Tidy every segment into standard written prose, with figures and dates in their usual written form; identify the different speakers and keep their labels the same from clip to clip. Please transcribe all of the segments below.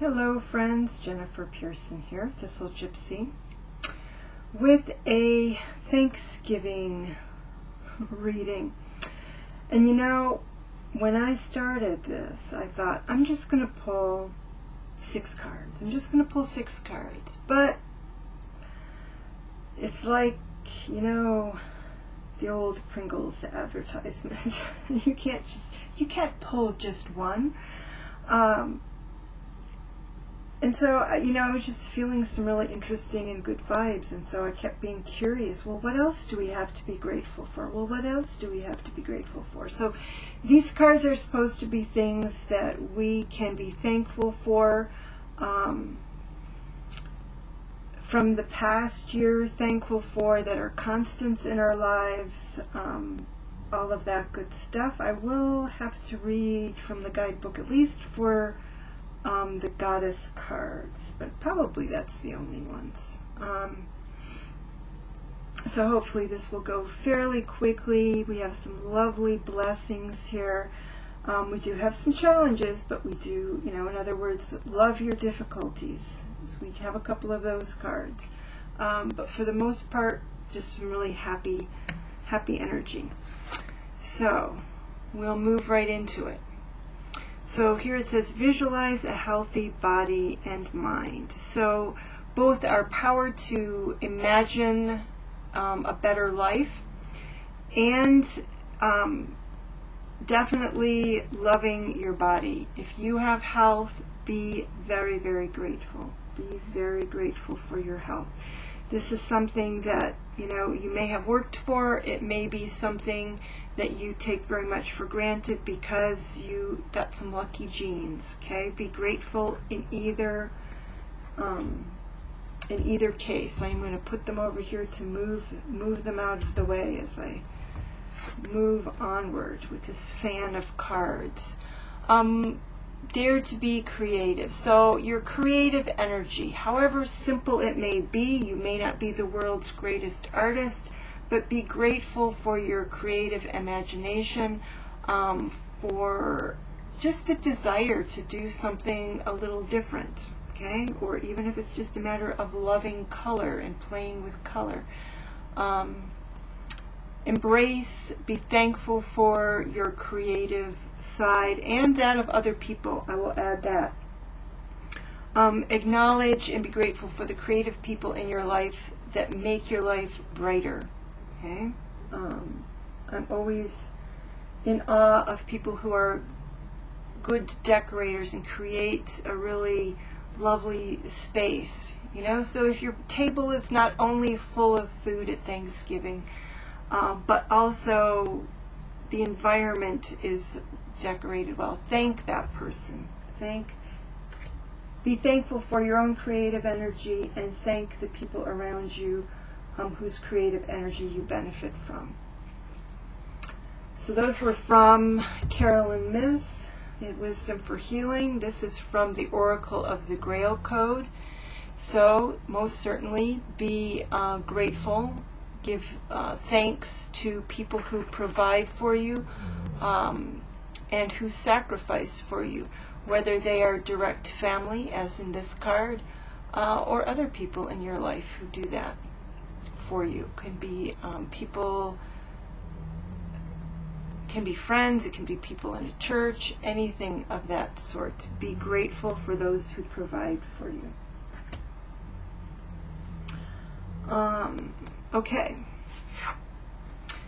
Speaker 1: Hello friends, Jennifer Pearson here, Thistle Gypsy, with a Thanksgiving reading. And you know, when I started this, I thought, I'm just going to pull 6 cards. I'm just going to pull 6 cards. But it's like, you know, the old Pringles advertisement. you can't pull just one. And so, you know, I was just feeling some really interesting and good vibes, and so I kept being curious. Well, what else do we have to be grateful for? Well, what else do we have to be grateful for? So these cards are supposed to be things that we can be thankful for from the past year, thankful for, that are constants in our lives, all of that good stuff. I will have to read from the guidebook, at least for the goddess cards, but probably that's the only ones. So hopefully this will go fairly quickly. We have some lovely blessings here. We do have some challenges, but we do, you know, in other words, love your difficulties. So we have a couple of those cards. But for the most part, just some really happy energy. So we'll move right into it. So here it says, visualize a healthy body and mind. So both are powered to imagine a better life, and definitely loving your body. If you have health, be very, very grateful. Be very grateful for your health. This is something that, you know, you may have worked for. It may be something that you take very much for granted because you got some lucky genes. Okay, be grateful in either case. I'm going to put them over here to move them out of the way as I move onward with this fan of cards. Dare to be creative. So your creative energy, however simple it may be, you may not be the world's greatest artist, but be grateful for your creative imagination, for just the desire to do something a little different, okay? Or even if it's just a matter of loving color and playing with color. Embrace, be thankful for your creative side and that of other people. I will add that. Acknowledge and be grateful for the creative people in your life that make your life brighter. Okay? I'm always in awe of people who are good decorators and create a really lovely space. You know, so if your table is not only full of food at Thanksgiving, but also the environment is decorated well, thank that person. Be thankful for your own creative energy, and thank the people around you whose creative energy you benefit from. So those were from Carolyn Myss, Wisdom for Healing. This is from the Oracle of the Grail Code. So most certainly be grateful. Give thanks to people who provide for you and who sacrifice for you, whether they are direct family, as in this card, or other people in your life who do that for you. Can be people, can be friends, it can be people in a church, anything of that sort. Be grateful for those who provide for you. Okay,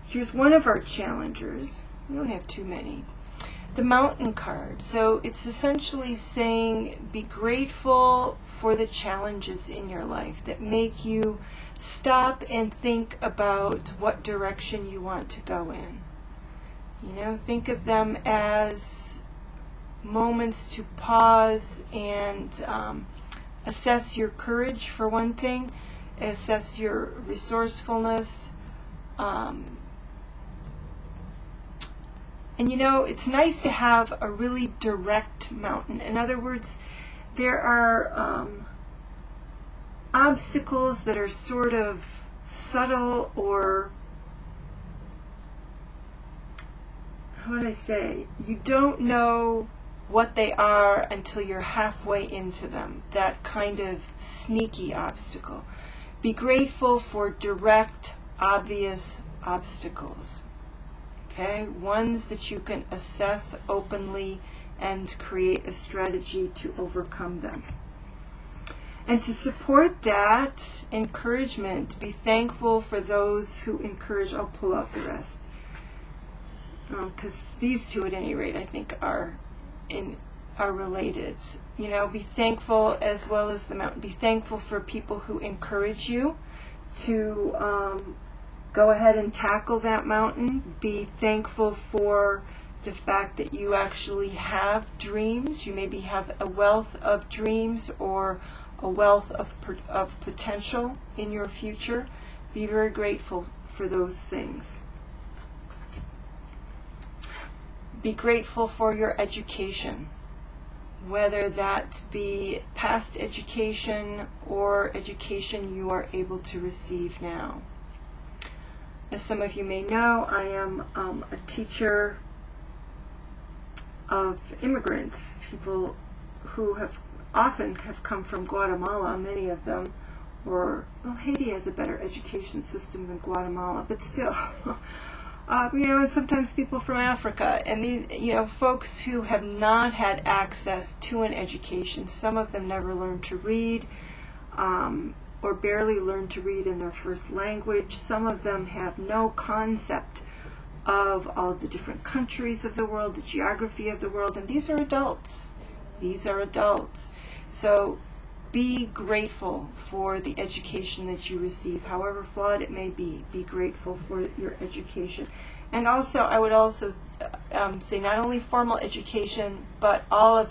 Speaker 1: here's one of our challengers. We don't have too many. The Mountain card. So it's essentially saying be grateful for the challenges in your life that make you stop and think about what direction you want to go in. You know, think of them as moments to pause and assess your courage, for one thing, assess your resourcefulness. And you know, it's nice to have a really direct mountain. In other words, there are obstacles that are sort of subtle, or how would I say, you don't know what they are until you're halfway into them, that kind of sneaky obstacle. Be grateful for direct, obvious obstacles, okay? Ones that you can assess openly and create a strategy to overcome them. And to support that encouragement, be thankful for those who encourage. I'll pull out the rest. Because these two, at any rate, I think are related. You know, be thankful as well as the mountain. Be thankful for people who encourage you to go ahead and tackle that mountain. Be thankful for the fact that you actually have dreams. You maybe have a wealth of dreams or a wealth of potential in your future. Be very grateful for those things. Be grateful for your education, whether that be past education or education you are able to receive now. As some of you may know, I am a teacher of immigrants, people who often have come from Guatemala, many of them, or, well, Haiti has a better education system than Guatemala, but still. And sometimes people from Africa, and these, folks who have not had access to an education. Some of them never learned to read, or barely learned to read in their first language. Some of them have no concept of all the different countries of the world, the geography of the world, and these are adults. These are adults. So be grateful for the education that you receive, however flawed it may be. Be grateful for your education. And also, I would also say not only formal education, but all of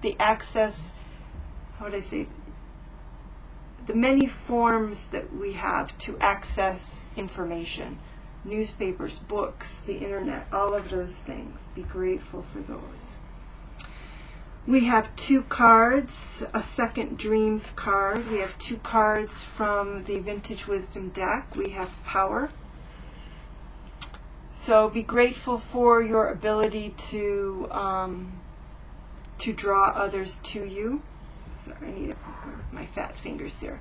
Speaker 1: the access, the many forms that we have to access information. Newspapers, books, the internet, all of those things. Be grateful for those. We have 2 cards, a Second Dreams card. We have 2 cards from the Vintage Wisdom deck. We have Power. So be grateful for your ability to draw others to you. Sorry, I need my fat fingers here.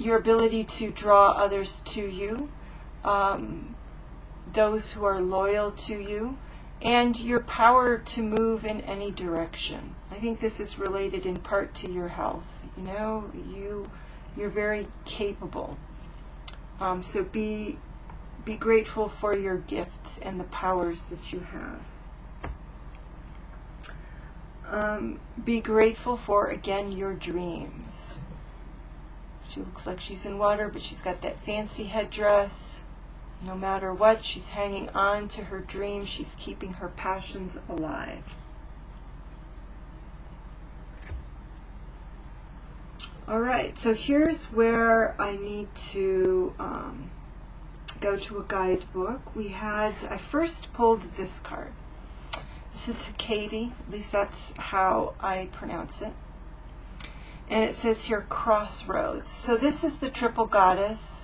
Speaker 1: Your ability to draw others to you, those who are loyal to you, and your power to move in any direction. I think this is related in part to your health. You're very capable. So be grateful for your gifts and the powers that you have. Be grateful for, again, your dreams. She looks like she's in water, but she's got that fancy headdress. No matter what, she's hanging on to her dreams. She's keeping her passions alive. All right, so here's where I need to go to a guidebook. I first pulled this card. This is Hecate, at least that's how I pronounce it. And it says here, Crossroads. So this is the triple goddess,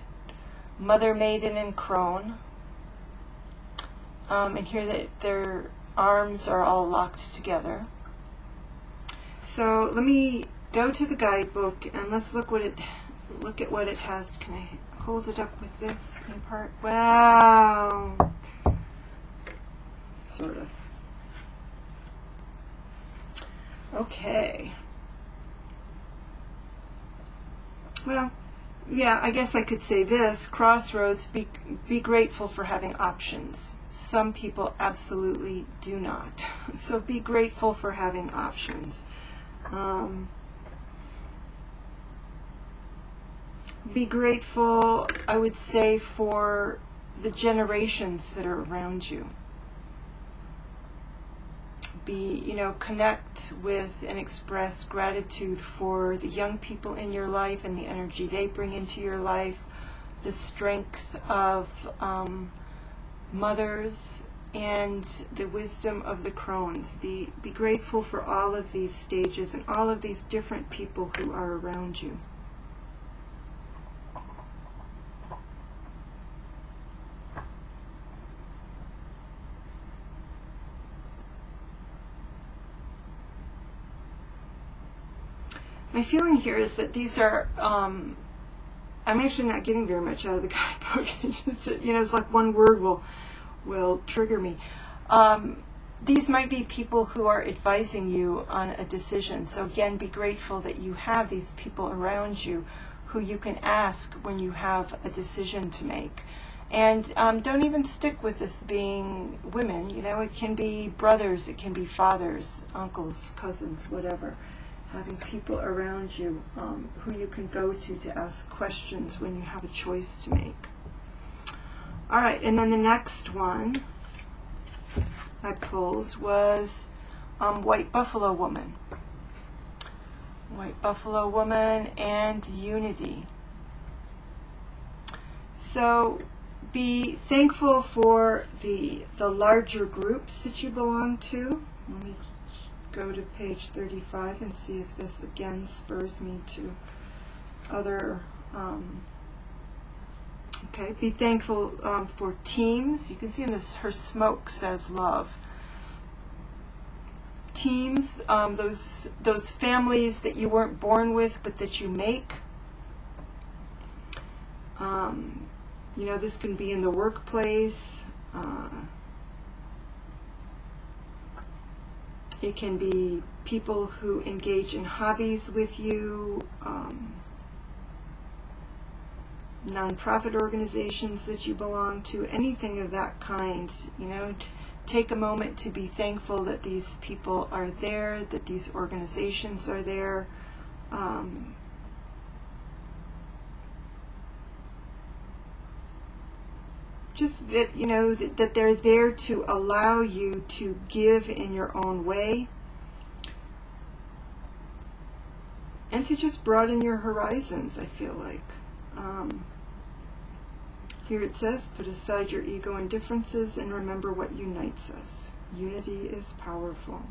Speaker 1: Mother, Maiden, and Crone. And here their arms are all locked together. So let me go to the guidebook and let's look at what it has. Can I hold it up with this in part? Wow. Sort of. Okay. Well, yeah, I guess I could say this. Crossroads, be grateful for having options. Some people absolutely do not. So be grateful for having options. Be grateful, I would say, for the generations that are around you. Connect with and express gratitude for the young people in your life and the energy they bring into your life, the strength of mothers, and the wisdom of the crones. Be grateful for all of these stages and all of these different people who are around you. My feeling here is that these are, I'm actually not getting very much out of the guidebook. It's just, it's like one word will trigger me. These might be people who are advising you on a decision. So again, be grateful that you have these people around you who you can ask when you have a decision to make. And don't even stick with this being women. It can be brothers, it can be fathers, uncles, cousins, whatever. Having people around you who you can go to ask questions when you have a choice to make. All right, and then the next one I pulled was White Buffalo Woman. White Buffalo Woman and unity. So be thankful for the larger groups that you belong to. Let me go to page 35 and see if this again spurs me to other. Okay, be thankful for teams. You can see in this, her smoke says love. Teams, those families that you weren't born with but that you make. This can be in the workplace. It can be people who engage in hobbies with you, nonprofit organizations that you belong to, anything of that kind. Take a moment to be thankful that these people are there, that these organizations are there. Just that, that they're there to allow you to give in your own way and to just broaden your horizons, I feel like. Here it says, put aside your ego and differences and remember what unites us. Unity is powerful.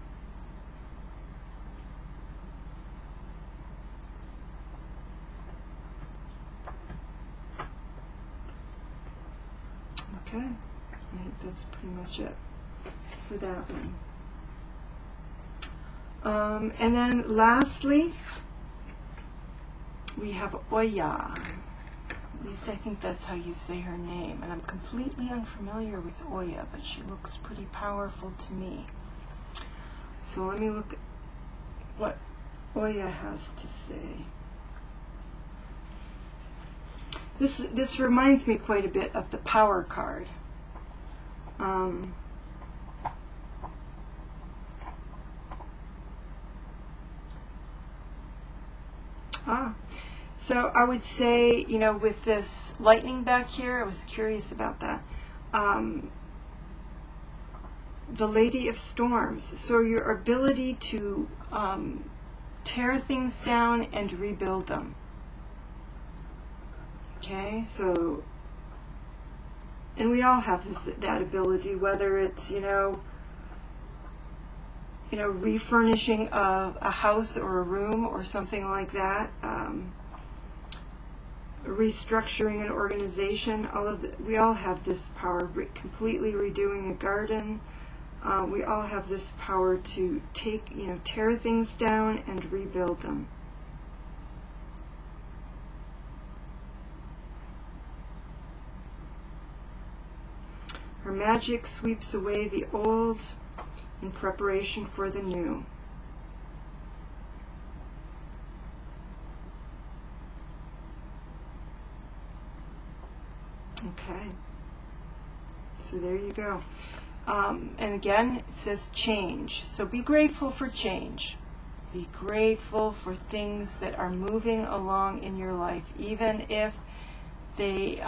Speaker 1: Okay, I think that's pretty much it for that one. And then lastly, we have Oya. At least I think that's how you say her name. And I'm completely unfamiliar with Oya, but she looks pretty powerful to me. So let me look at what Oya has to say. This reminds me quite a bit of the Power card. So I would say, with this lightning back here, I was curious about that. The Lady of Storms. So your ability to tear things down and rebuild them. Okay, so, and we all have that ability, whether it's, refurnishing a house or a room or something like that, restructuring an organization. We all have this power. Completely redoing a garden. We all have this power to tear things down and rebuild them. Her magic sweeps away the old in preparation for the new. Okay, so there you go. And again, it says change. So be grateful for change. Be grateful for things that are moving along in your life, even if they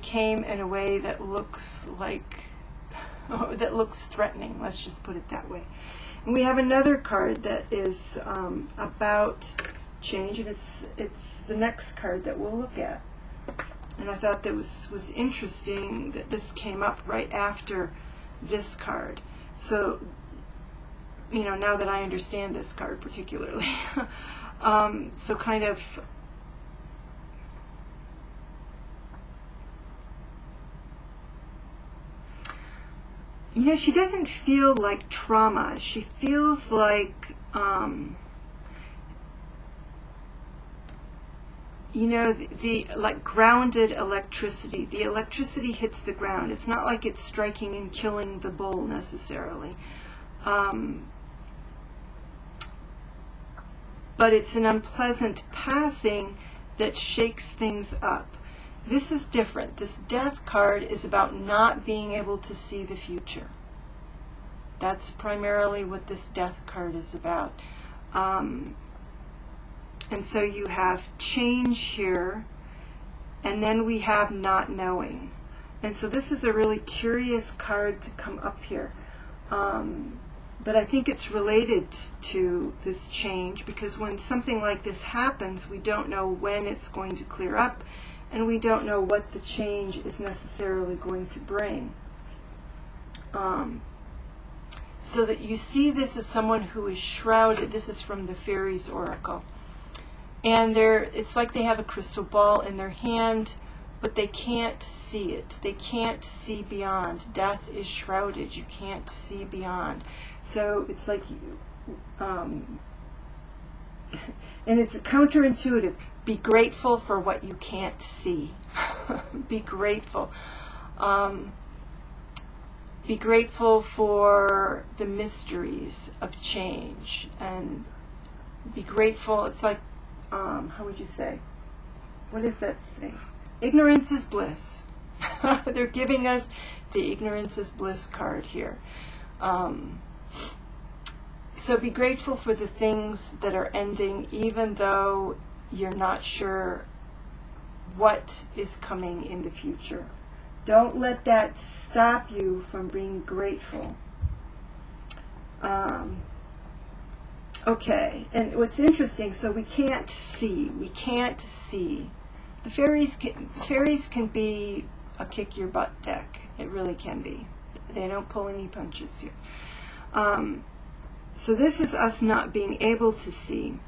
Speaker 1: came in a way that looks that looks threatening. Let's just put it that way. And we have another card that is about change, and it's the next card that we'll look at. And I thought that was interesting that this came up right after this card. So, now that I understand this card particularly, so kind of. She doesn't feel like trauma. She feels like you know, the like grounded electricity. The electricity hits the ground. It's not like it's striking and killing the bull necessarily. But it's an unpleasant passing that shakes things up. This is different. This death card is about not being able to see the future. That's primarily what this death card is about. And so you have change here, and then we have not knowing. And so this is a really curious card to come up here. But I think it's related to this change, because when something like this happens, we don't know when it's going to clear up, and we don't know what the change is necessarily going to bring. So that you see this as someone who is shrouded. This is from the Fairies Oracle. And it's like they have a crystal ball in their hand, but they can't see it. They can't see beyond. Death is shrouded. You can't see beyond. So it's like, and it's counterintuitive. Be grateful for what you can't see. Be grateful. Be grateful for the mysteries of change, and be grateful. It's like, how would you say? What is that thing? Ignorance is bliss. They're giving us the ignorance is bliss card here. So be grateful for the things that are ending, even though you're not sure what is coming in the future. Don't let that stop you from being grateful. Okay, and what's interesting, so we can't see. We can't see. The fairies can be a kick your butt deck. It really can be. They don't pull any punches here. So this is us not being able to see.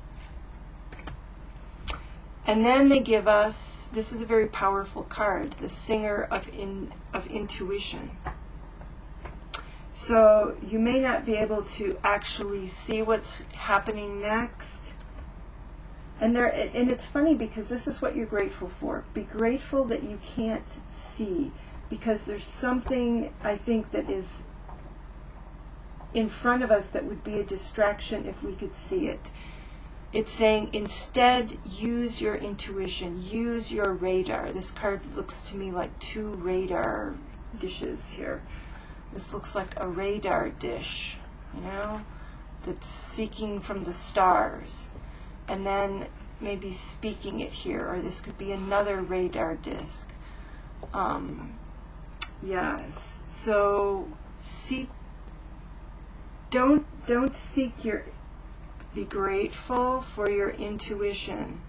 Speaker 1: And then they give us, this is a very powerful card, the Singer of Intuition. So you may not be able to actually see what's happening next. And it's funny, because this is what you're grateful for. Be grateful that you can't see, because there's something, I think, that is in front of us that would be a distraction if we could see it. It's saying, instead, use your intuition, use your radar. This card looks to me like two radar dishes here. This looks like a radar dish, you know, that's seeking from the stars, and then maybe speaking it here, or this could be another radar disc. Yes. So don't seek your. Be grateful for your intuition,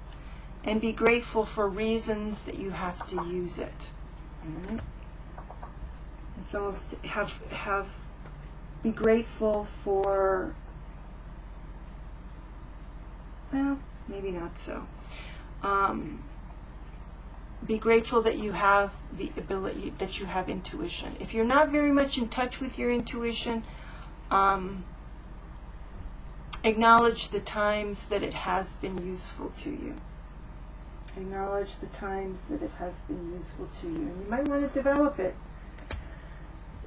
Speaker 1: and be grateful for reasons that you have to use it. Mm-hmm. It's almost be grateful for, well, maybe not so. Be grateful that you have the ability, that you have intuition. If you're not very much in touch with your intuition, acknowledge the times that it has been useful to you. Acknowledge the times that it has been useful to you. And you might want to develop it.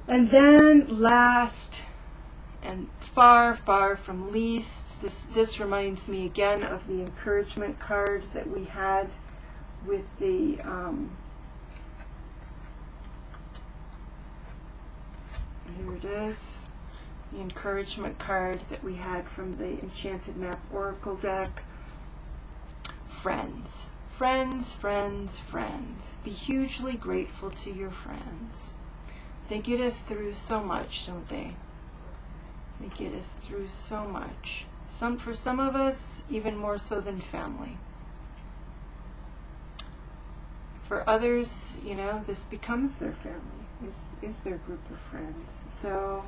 Speaker 1: And then last, and far, far from least, this reminds me again of the encouragement card that we had with the here it is, the encouragement card that we had from the Enchanted Map Oracle deck. Friends. Friends, friends, friends. Be hugely grateful to your friends. They get us through so much, don't they? They get us through so much. For some of us, even more so than family. For others, you know, this becomes their family, is their group of friends. So,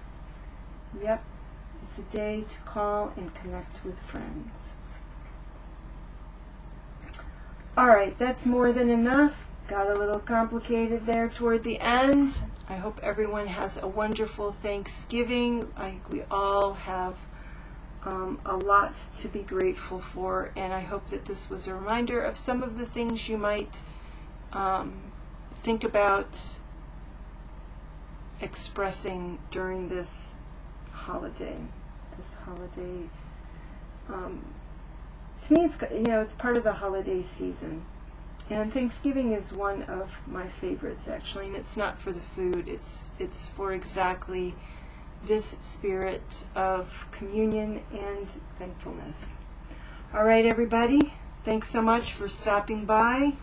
Speaker 1: yep, it's a day to call and connect with friends. All right, that's more than enough. Got a little complicated there toward the end. I hope everyone has a wonderful Thanksgiving. We all have a lot to be grateful for, and I hope that this was a reminder of some of the things you might think about expressing during this holiday. To me, it's part of the holiday season, and Thanksgiving is one of my favorites, actually. And it's not for the food; it's for exactly this spirit of communion and thankfulness. All right, everybody. Thanks so much for stopping by,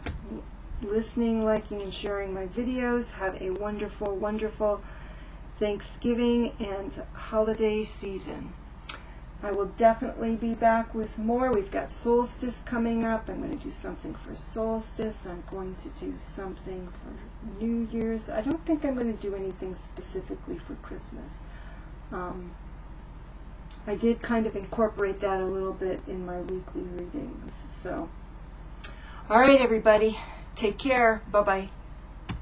Speaker 1: listening, liking, and sharing my videos. Have a wonderful, wonderful Thanksgiving and holiday season. I will definitely be back with more. We've got solstice coming up. I'm going to do something for solstice. I'm going to do something for New Year's. I don't think I'm going to do anything specifically for Christmas. I did kind of incorporate that a little bit in my weekly readings. So, all right, everybody. Take care. Bye-bye.